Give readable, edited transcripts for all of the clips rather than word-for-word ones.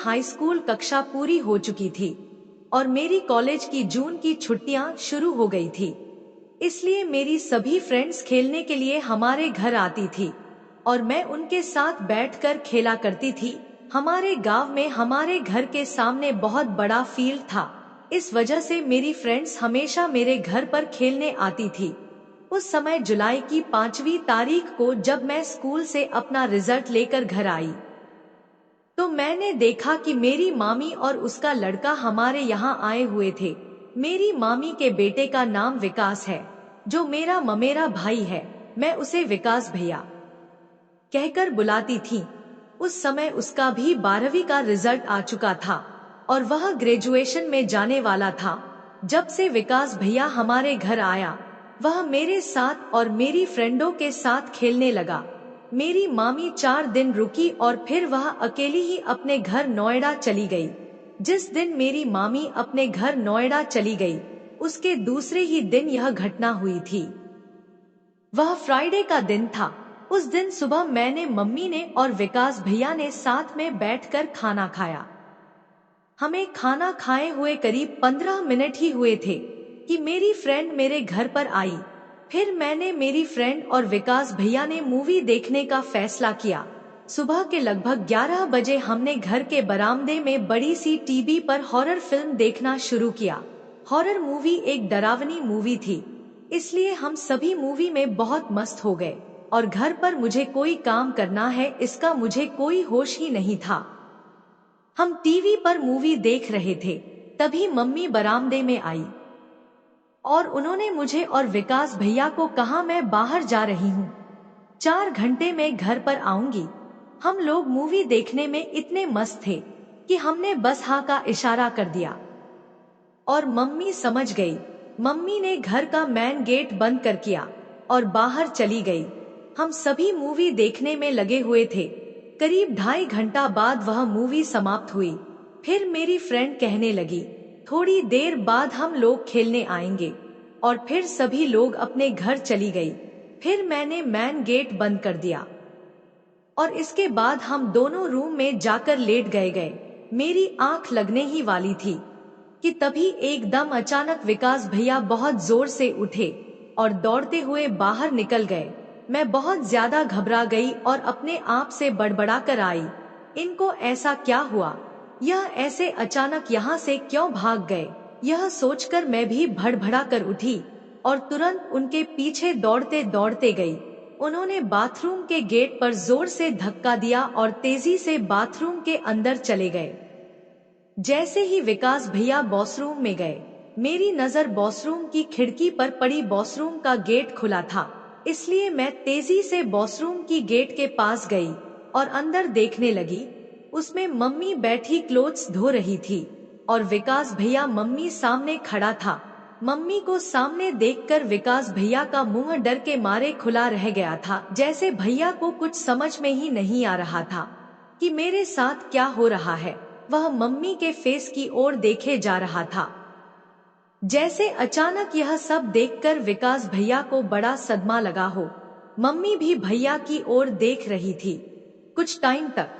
High school कक्षा पूरी हो चुकी थी और मेरी कॉलेज की जून की छुट्टियां शुरू हो गई थी। इसलिए मेरी सभी फ्रेंड्स खेलने के लिए हमारे घर आती थी और मैं उनके साथ बैठकर खेला करती थी। हमारे गांव में हमारे घर के सामने बहुत बड़ा फील्ड था। इस वजह से मेरी फ्रेंड्स हमेशा मेरे घर पर खेलने आती थी। उस समय जुलाई की 5वीं तारीख को जब मैं स्कूल से अपना रिजल्ट लेकर घर आई तो मैंने देखा कि मेरी मामी और उसका लड़का हमारे यहाँ आए हुए थे। मेरी मामी के बेटे का नाम विकास है, जो मेरा ममेरा भाई है। मैं उसे विकास भैया कहकर बुलाती थी। उस समय उसका भी 12वीं का रिजल्ट आ चुका था और वह ग्रेजुएशन में जाने वाला था। जब से विकास भैया हमारे घर आया, वह मेरे साथ और मेरी फ्रेंडों के साथ खेलने लगा। मेरी मामी 4 दिन रुकी और फिर वह अकेली ही अपने घर नोएडा चली गई। जिस दिन मेरी मामी अपने घर नोएडा चली गई, उसके दूसरे ही दिन यह घटना हुई थी। वह फ्राइडे का दिन था। उस दिन सुबह मैंने, मम्मी ने और विकास भैया ने साथ में बैठकर खाना खाया। हमें खाना खाए हुए करीब 15 मिनट ही हुए थे कि मेरी फ्रेंड मेरे घर पर आई। फिर मैंने, मेरी फ्रेंड और विकास भैया ने मूवी देखने का फैसला किया। सुबह के लगभग 11 बजे हमने घर के बरामदे में बड़ी सी टीवी पर हॉरर फिल्म देखना शुरू किया। हॉरर मूवी एक डरावनी मूवी थी, इसलिए हम सभी मूवी में बहुत मस्त हो गए और घर पर मुझे कोई काम करना है इसका मुझे कोई होश ही नहीं था। हम टीवी पर मूवी देख रहे थे, तभी मम्मी बरामदे में आई और उन्होंने मुझे और विकास भैया को कहा, मैं बाहर जा रही हूँ, 4 घंटे में घर पर आऊंगी। हम लोग मूवी देखने में इतने मस्त थे कि हमने बस हाँ का इशारा कर दिया और मम्मी समझ गई। मम्मी ने घर का मेन गेट बंद कर किया और बाहर चली गई। हम सभी मूवी देखने में लगे हुए थे। करीब 2.5 घंटा बाद वह मूवी समाप्त हुई। फिर मेरी फ्रेंड कहने लगी, थोड़ी देर बाद हम लोग खेलने आएंगे, और फिर सभी लोग अपने घर चली गई। फिर मैंने मेन गेट बंद कर दिया और इसके बाद हम दोनों रूम में जाकर लेट गए। मेरी आंख लगने ही वाली थी कि तभी एकदम अचानक विकास भैया बहुत जोर से उठे और दौड़ते हुए बाहर निकल गए। मैं बहुत ज्यादा घबरा गई और अपने आप से बड़बड़ा कर आई, इनको ऐसा क्या हुआ? यह ऐसे अचानक यहाँ से क्यों भाग गए? यह सोचकर मैं भी भड़बड़ा कर उठी और तुरंत उनके पीछे दौड़ते दौड़ते गई। उन्होंने बाथरूम के गेट पर जोर से धक्का दिया और तेजी से बाथरूम के अंदर चले गए। जैसे ही विकास भैया वॉशरूम में गए, मेरी नजर वॉशरूम की खिड़की पर पड़ी। वॉशरूम का गेट खुला था, इसलिए मैं तेजी से वॉशरूम की गेट के पास गई और अंदर देखने लगी। उसमें मम्मी बैठी क्लोथ्स धो रही थी और विकास भैया मम्मी सामने खड़ा था। मम्मी को सामने देखकर विकास भैया का मुंह डर के मारे खुला रह गया था, जैसे भैया को कुछ समझ में ही नहीं आ रहा था कि मेरे साथ क्या हो रहा है। वह मम्मी के फेस की ओर देखे जा रहा था। जैसे अचानक यह सब देखकर विकास भैया को बड़ा सदमा लगा हो। मम्मी भी भैया की ओर देख रही थी। कुछ टाइम तक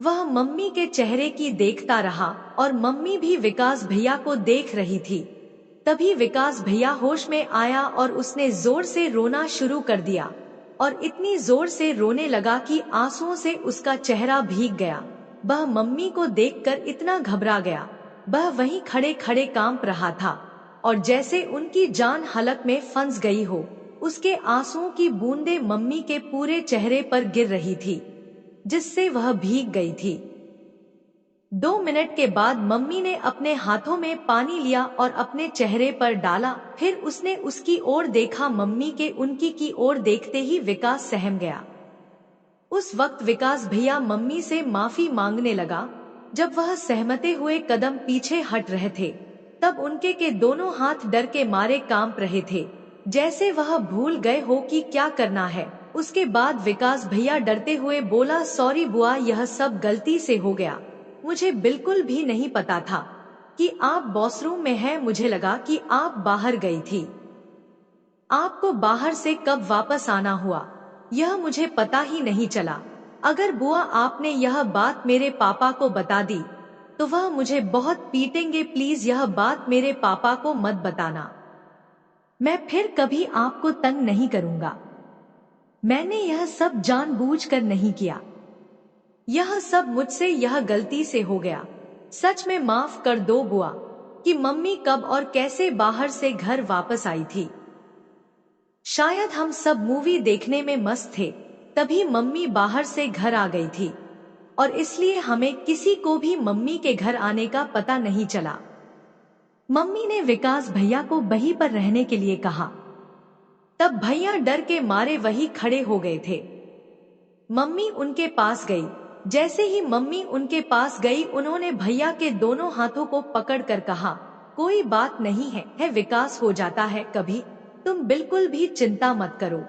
वह मम्मी के चेहरे की देखता रहा और मम्मी भी विकास भैया को देख रही थी। तभी विकास भैया होश में आया और उसने जोर से रोना शुरू कर दिया और इतनी जोर से रोने लगा कि आंसुओं से उसका चेहरा भीग गया। वह मम्मी को देखकर इतना घबरा गया, वह वहीं खड़े खड़े कांप रहा था और जैसे उनकी जान हलक में फंस गई हो। उसके आंसुओं की बूंदें मम्मी के पूरे चेहरे पर गिर रही थी, जिससे वह भीग गई थी। 2 मिनट के बाद मम्मी ने अपने हाथों में पानी लिया और अपने चेहरे पर डाला। फिर उसने उसकी ओर देखा। मम्मी के उनकी की ओर देखते ही विकास सहम गया। उस वक्त विकास भैया मम्मी से माफी मांगने लगा। जब वह सहमते हुए कदम पीछे हट रहे थे, तब उनके के दोनों हाथ डर के मारे कांप रहे थे, जैसे वह भूल गए हो कि क्या करना है। उसके बाद विकास भैया डरते हुए बोला, सॉरी बुआ, यह सब गलती से हो गया। मुझे बिल्कुल भी नहीं पता था कि आप वॉशरूम में हैं। मुझे लगा कि आप बाहर गई थी। आपको बाहर से कब वापस आना हुआ, यह मुझे पता ही नहीं चला। अगर बुआ आपने यह बात मेरे पापा को बता दी तो वह मुझे बहुत पीटेंगे। प्लीज यह बात मेरे पापा को मत बताना। मैं फिर कभी आपको तंग नहीं करूंगा। मैंने यह सब जानबूझकर नहीं किया। यह सब मुझसे यह गलती से हो गया। सच में माफ कर दो बुआ कि मम्मी कब और कैसे बाहर से घर वापस आई थी। शायद हम सब मूवी देखने में मस्त थे, तभी मम्मी बाहर से घर आ गई थी और इसलिए हमें किसी को भी मम्मी के घर आने का पता नहीं चला। मम्मी ने विकास भैया को वहीं पर रहने के लिए कहा। तब भैया डर के मारे वहीं खड़े हो गए थे। मम्मी उनके पास गई। जैसे ही मम्मी उनके पास गई, उन्होंने भैया के दोनों हाथों को पकड़कर कहा, कोई बात नहीं है विकास, हो जाता है कभी, तुम बिल्कुल भी चिंता मत करो।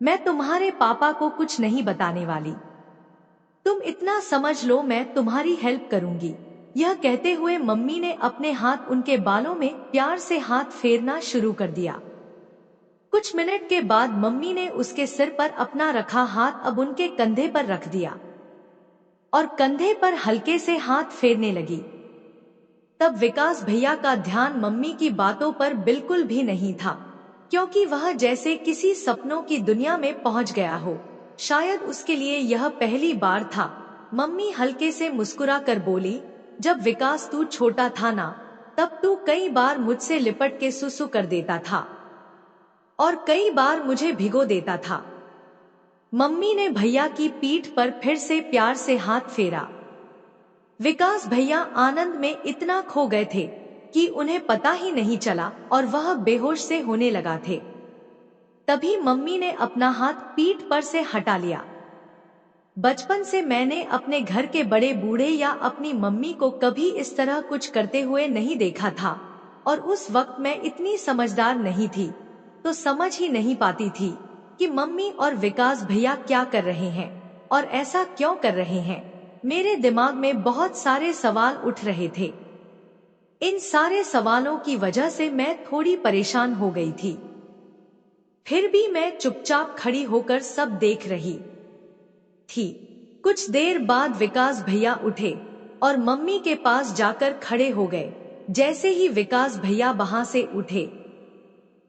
मैं तुम्हारे पापा को कुछ नहीं बताने वाली। तुम इतना समझ लो, मैं तुम्हारी हेल्प करूंगी। यह कहते हुए मम्मी ने अपने हाथ उनके बालों में प्यार से हाथ फेरना शुरू कर दिया। कुछ मिनट के बाद मम्मी ने उसके सिर पर अपना रखा हाथ अब उनके कंधे पर रख दिया और कंधे पर हल्के से हाथ फेरने लगी। तब विकास भैया का ध्यान मम्मी की बातों पर बिल्कुल भी नहीं था, क्योंकि वह जैसे किसी सपनों की दुनिया में पहुंच गया हो। शायद उसके लिए यह पहली बार था। मम्मी हल्के से मुस्कुरा कर बोली, जब विकास तू छोटा था ना, तब तू कई बार मुझसे लिपट के सुसु कर देता था और कई बार मुझे भिगो देता था। मम्मी ने भैया की पीठ पर फिर से प्यार से हाथ फेरा। विकास भैया आनंद में इतना खो गए थे कि उन्हें पता ही नहीं चला और वह बेहोश से होने लगा थे। तभी मम्मी ने अपना हाथ पीठ पर से हटा लिया। बचपन से मैंने अपने घर के बड़े बूढ़े या अपनी मम्मी को कभी इस तरह कुछ करते हुए नहीं देखा था और उस वक्त मैं इतनी समझदार नहीं थी, तो समझ ही नहीं पाती थी कि मम्मी और विकास भैया क्या कर रहे हैं और ऐसा क्यों कर रहे हैं। मेरे दिमाग में बहुत सारे सवाल उठ रहे थे। इन सारे सवालों की वजह से मैं थोड़ी परेशान हो गई थी। फिर भी मैं चुपचाप खड़ी होकर सब देख रही थी। कुछ देर बाद विकास भैया उठे और मम्मी के पास जाकर खड़े हो गए। जैसे ही विकास भैया वहां से उठे,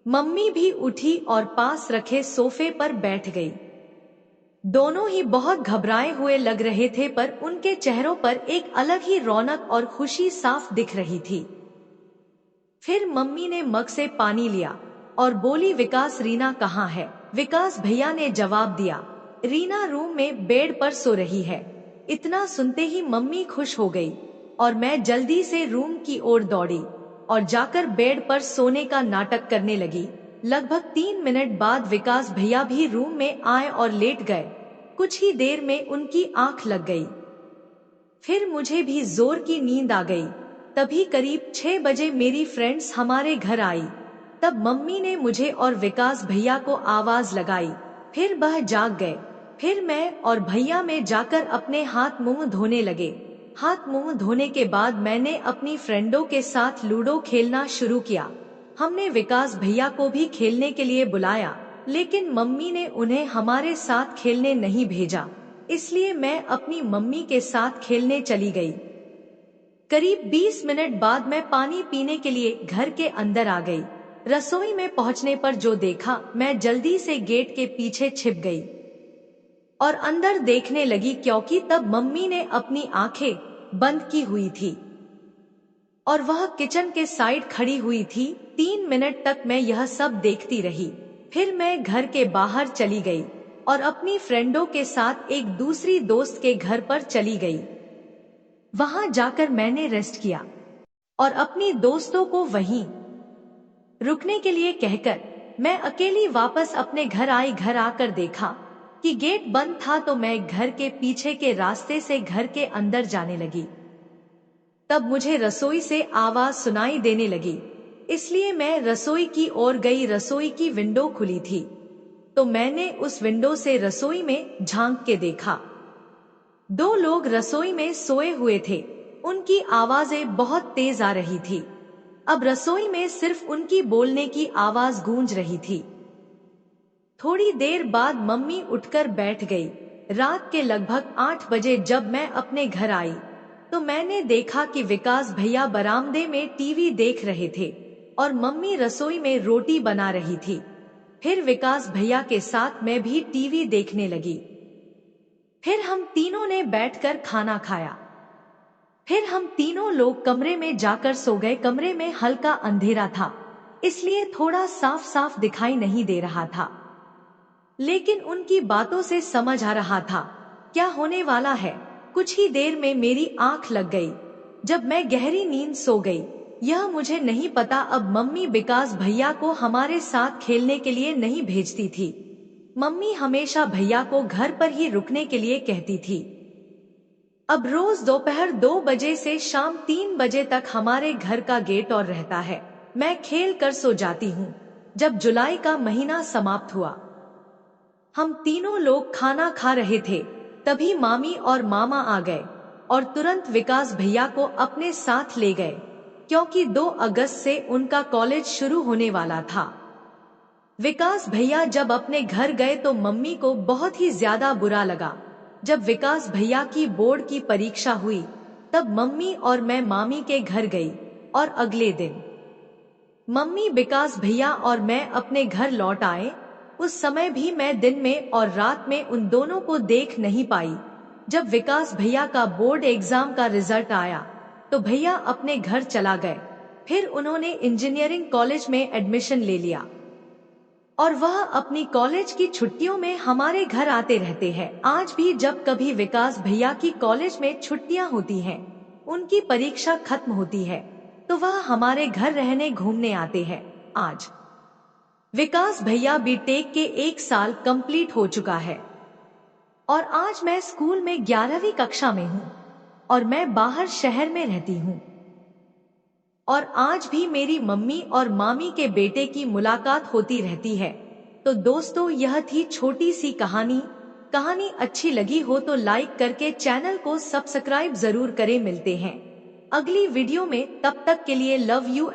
मम्मी भी उठी और पास रखे सोफे पर बैठ गई। दोनों ही बहुत घबराए हुए लग रहे थे, पर उनके चेहरों पर एक अलग ही रौनक और खुशी साफ दिख रही थी। फिर मम्मी ने मग से पानी लिया और बोली, विकास रीना कहाँ है? विकास भैया ने जवाब दिया, रीना रूम में बेड पर सो रही है। इतना सुनते ही मम्मी खुश हो गई और मैं जल्दी से रूम की ओर दौड़ी और जाकर बेड पर सोने का नाटक करने लगी। लगभग 3 मिनट बाद विकास भैया भी रूम में आए और लेट गए। कुछ ही देर में उनकी आंख लग गई। फिर मुझे भी जोर की नींद आ गई। तभी करीब 6 बजे मेरी फ्रेंड्स हमारे घर आई। तब मम्मी ने मुझे और विकास भैया को आवाज लगाई। फिर वह जाग गए। फिर मैं और भैया में जाकर अपने हाथ मुंह धोने लगे। हाथ मुंह धोने के बाद मैंने अपनी फ्रेंडों के साथ लूडो खेलना शुरू किया। हमने विकास भैया को भी खेलने के लिए बुलाया, लेकिन मम्मी ने उन्हें हमारे साथ खेलने नहीं भेजा, इसलिए मैं अपनी मम्मी के साथ खेलने चली गई। करीब 20 मिनट बाद मैं पानी पीने के लिए घर के अंदर आ गई। रसोई में पहुंचने पर जो देखा, मैं जल्दी से गेट के पीछे छिप गई और अंदर देखने लगी, क्योंकि तब मम्मी ने अपनी आंखें बंद की हुई थी और वह किचन के साइड खड़ी हुई थी। 3 मिनट तक मैं यह सब देखती रही। फिर मैं घर के बाहर चली गई और अपनी फ्रेंडों के साथ एक दूसरी दोस्त के घर पर चली गई। वहां जाकर मैंने रेस्ट किया और अपनी दोस्तों को वहीं रुकने के लिए कहकर मैं अकेली वापस अपने घर आई। घर आकर देखा कि गेट बंद था, तो मैं घर के पीछे के रास्ते से घर के अंदर जाने लगी। तब मुझे रसोई से आवाज सुनाई देने लगी, इसलिए मैं रसोई की ओर गई। रसोई की विंडो खुली थी, तो मैंने उस विंडो से रसोई में झांक के देखा। 2 लोग रसोई में सोए हुए थे। उनकी आवाजें बहुत तेज आ रही थी। अब रसोई में सिर्फ उनकी बोलने की आवाज गूंज रही थी। थोड़ी देर बाद मम्मी उठकर बैठ गई। रात के लगभग 8 बजे जब मैं अपने घर आई तो मैंने देखा कि विकास भैया बरामदे में टीवी देख रहे थे और मम्मी रसोई में रोटी बना रही थी। फिर विकास भैया के साथ मैं भी टीवी देखने लगी। फिर हम तीनों ने बैठकर खाना खाया। फिर हम तीनों लोग कमरे में जाकर सो गए। कमरे में हल्का अंधेरा था, इसलिए थोड़ा साफ साफ दिखाई नहीं दे रहा था, लेकिन उनकी बातों से समझ आ रहा था क्या होने वाला है। कुछ ही देर में मेरी आंख लग गई जब मैं गहरी नींद सो गई। यह मुझे नहीं पता अब मम्मी विकास भैया को हमारे साथ खेलने के लिए नहीं भेजती थी। मम्मी हमेशा भैया को घर पर ही रुकने के लिए कहती थी। अब रोज दोपहर 2 बजे से शाम 3 बजे तक हमारे घर का गेट और रहता है। मैं खेल कर सो जाती हूँ। जब जुलाई का महीना समाप्त हुआ, हम तीनों लोग खाना खा रहे थे, तभी मामी और मामा आ गए और तुरंत विकास भैया को अपने साथ ले गए, क्योंकि 2 अगस्त से उनका कॉलेज शुरू होने वाला था। विकास भैया जब अपने घर गए तो मम्मी को बहुत ही ज्यादा बुरा लगा। जब विकास भैया की बोर्ड की परीक्षा हुई तब मम्मी और मैं मामी के घर गई और अगले दिन मम्मी, विकास भैया और मैं अपने घर लौट आए। उस समय भी मैं दिन में और रात में उन दोनों को देख नहीं पाई। जब विकास भैया का बोर्ड एग्जाम का रिजल्ट आया तो भैया अपने घर चला गए। फिर उन्होंने इंजीनियरिंग कॉलेज में एडमिशन ले लिया और वह अपनी कॉलेज की छुट्टियों में हमारे घर आते रहते हैं। आज भी जब कभी विकास भैया की कॉलेज में छुट्टियां होती हैं, उनकी परीक्षा खत्म होती है, तो वह हमारे घर रहने घूमने आते हैं। आज विकास भैया बीटेक के 1 साल कंप्लीट हो चुका है और आज मैं स्कूल में 11वीं कक्षा में हूँ और मैं बाहर शहर में रहती हूँ। और आज भी मेरी मम्मी और मामी के बेटे की मुलाकात होती रहती है। तो दोस्तों, यह थी छोटी सी कहानी अच्छी लगी हो तो लाइक करके चैनल को सब्सक्राइब जरूर करें। मिलते हैं अगली वीडियो में, तब तक के लिए लव यू।